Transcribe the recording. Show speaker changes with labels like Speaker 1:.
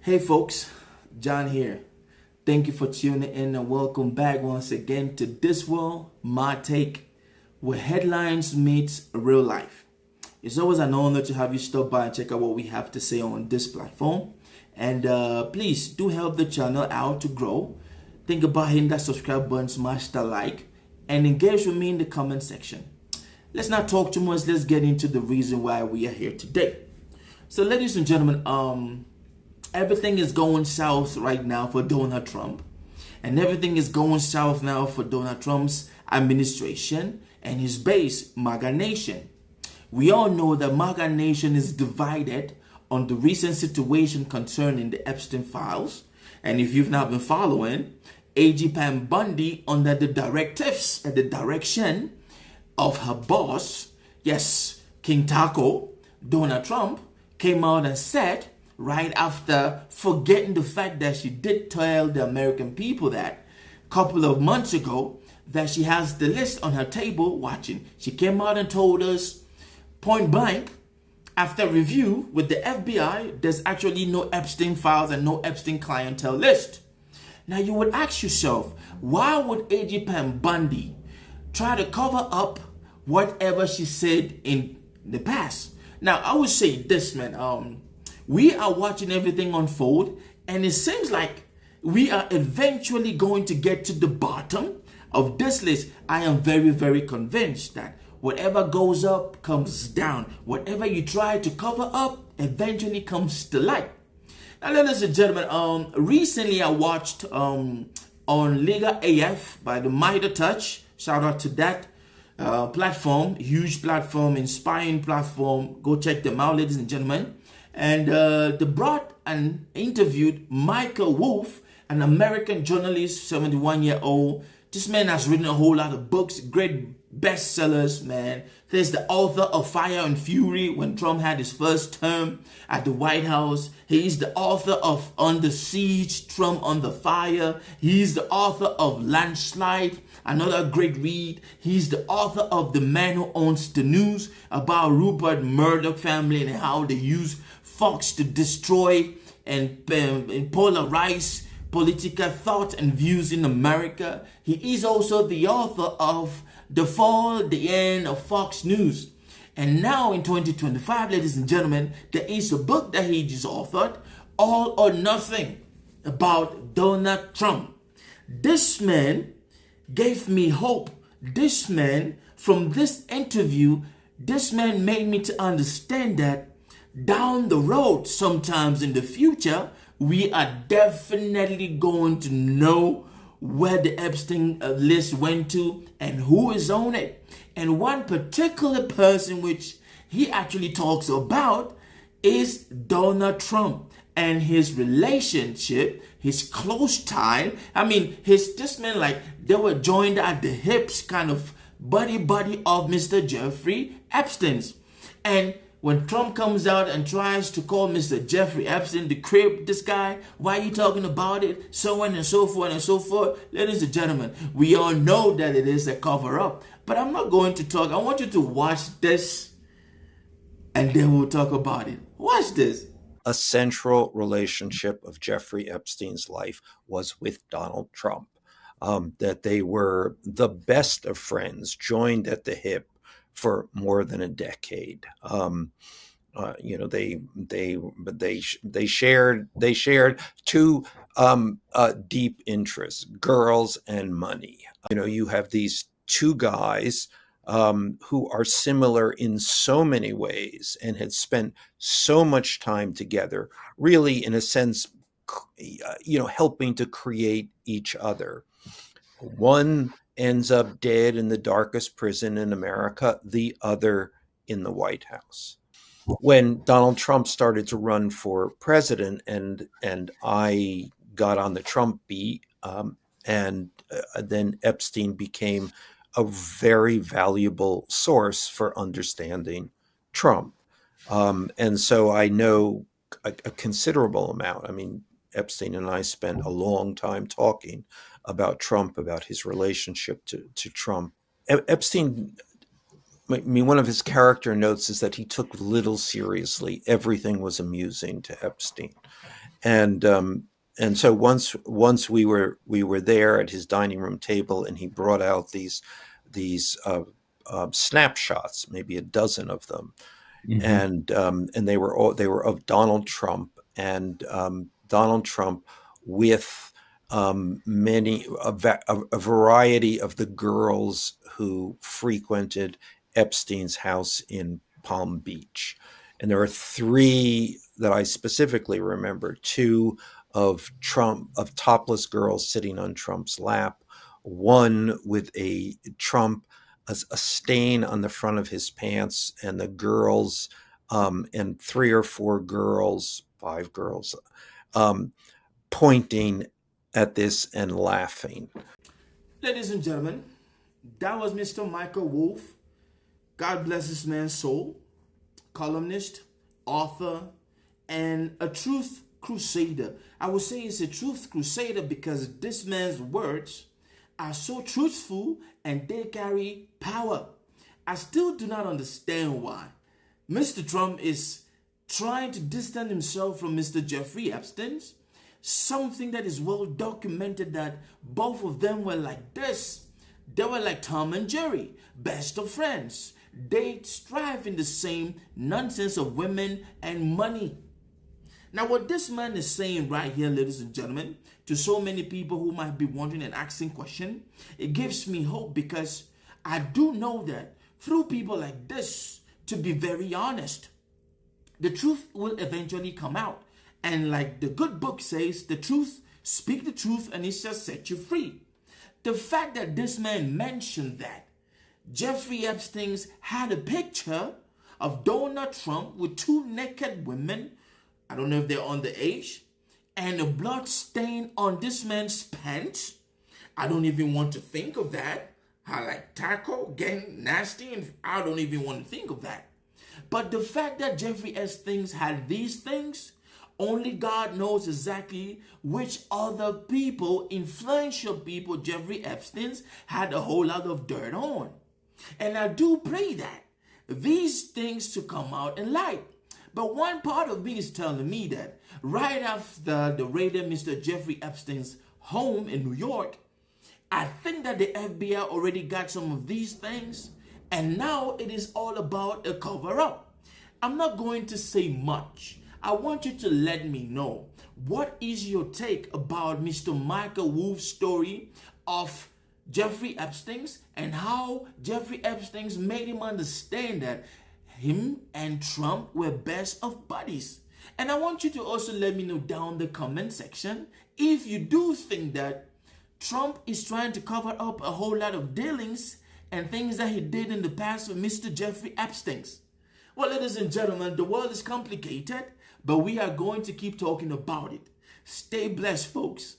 Speaker 1: Hey folks, John here. Thank you for tuning in and welcome back once again to This World, My Take, where headlines meets real life. It's always an honor to have you stop by and check out what we have to say on this platform. And please do help the channel out to grow. Think about hitting that subscribe button, smash that like, and engage with me in the comment section. Let's not talk too much. Let's get into the reason why we are here today. So, ladies and gentlemen, everything is going south right now for Donald Trump, and everything is going south now for Donald Trump's administration and his base, MAGA Nation. We all know that MAGA Nation is divided on the recent situation concerning the Epstein files, and if you've not been following, AG Pam Bundy, under the directives and the direction of her boss, yes, King Taco, Donald Trump, came out and said, right after forgetting the fact that she did tell the American people that a couple of months ago that she has the list on her table watching. She came out and told us point blank, after review with the FBI, there's actually no Epstein files and no Epstein clientele list. Now you would ask yourself, why would AG Pam Bundy try to cover up whatever she said in the past? Now I would say this, man, we are watching everything unfold, and it seems like we are eventually going to get to the bottom of this list. I am very, very convinced that whatever goes up comes down. Whatever you try to cover up eventually comes to light. Now, ladies and gentlemen, recently I watched on Liga AF by the Mitre Touch. Shout out to that platform, huge platform, inspiring platform. Go check them out, ladies and gentlemen. And they brought and interviewed Michael Wolff, an American journalist, 71-year-old. This man has written a whole lot of books, great bestsellers, man. There's the author of Fire and Fury when Trump had his first term at the White House. He's the author of Under Siege, Trump Under Fire. He's the author of Landslide, another great read. He's the author of The Man Who Owns the News, about Rupert Murdoch family and how they use Fox to destroy and polarize political thought and views in America. He is also the author of The Fall, the End of Fox News. And now in 2025, ladies and gentlemen, there is a book that he just authored, All or Nothing, about Donald Trump. This man gave me hope. This man, from this interview, this man made me to understand that down the road, sometimes in the future, we are definitely going to know where the Epstein list went to and who is on it. And one particular person which he actually talks about is Donald Trump and his relationship, his close tie. I mean, this man, like, they were joined at the hips, kind of buddy of Mr. Jeffrey Epstein's. And when Trump comes out and tries to call Mr. Jeffrey Epstein the crib, this guy, why are you talking about it? So on and so forth and so forth. Ladies and gentlemen, we all know that it is a cover up. But I'm not going to talk. I want you to watch this and then we'll talk about it. Watch this.
Speaker 2: A central relationship of Jeffrey Epstein's life was with Donald Trump. That they were the best of friends, joined at the hip for more than a decade. They shared two deep interests: girls and money. You have these two guys who are similar in so many ways and had spent so much time together, really, in a sense, helping to create each other. One ends up dead in the darkest prison in America, the other in the White House. When Donald Trump started to run for president and I got on the Trump beat, and then Epstein became a very valuable source for understanding Trump. And so I know a considerable amount. I mean, Epstein and I spent a long time talking about Trump, about his relationship to Trump. Epstein I mean, one of his character notes is that he took little seriously. Everything was amusing to Epstein, and so once we were there at his dining room table, and he brought out these snapshots, maybe a dozen of them, and they were of Donald Trump, and Donald Trump with a variety of the girls who frequented Epstein's house in Palm Beach. And there are three that I specifically remember: two of topless girls sitting on Trump's lap, one with a stain on the front of his pants, and the girls, and three or four girls, five girls, pointing at this and laughing.
Speaker 1: Ladies and gentlemen, that was Mr. Michael Wolff. God bless this man's soul. Columnist, author, and a truth crusader. I would say it's a truth crusader because this man's words are so truthful and they carry power. I still do not understand why Mr. Trump is trying to distance himself from Mr. Jeffrey Epstein. Something that is well documented, that both of them were like this. They were like Tom and Jerry, best of friends. They strive in the same nonsense of women and money. Now, what this man is saying right here, ladies and gentlemen, to so many people who might be wondering and asking questions, it gives me hope, because I do know that through people like this, to be very honest, the truth will eventually come out. And like the good book says, the truth, speak the truth, and it shall set you free. The fact that this man mentioned that Jeffrey Epstein had a picture of Donald Trump with two naked women, I don't know if they're underage, and a blood stain on this man's pants, I don't even want to think of that. I like taco, getting nasty, and I don't even want to think of that. But the fact that Jeffrey Epstein had these things, only God knows exactly which other people, influential people, Jeffrey Epstein had a whole lot of dirt on. And I do pray that these things to come out in light. But one part of me is telling me that right after the raid of Mr. Jeffrey Epstein's home in New York, I think that the FBI already got some of these things, and now it is all about a cover-up. I'm not going to say much. I want you to let me know, what is your take about Mr. Michael Wolff's story of Jeffrey Epstein's, and how Jeffrey Epstein's made him understand that him and Trump were best of buddies. And I want you to also let me know down the comment section if you do think that Trump is trying to cover up a whole lot of dealings and things that he did in the past with Mr. Jeffrey Epstein. Well, ladies and gentlemen, the world is complicated, but we are going to keep talking about it. Stay blessed, folks.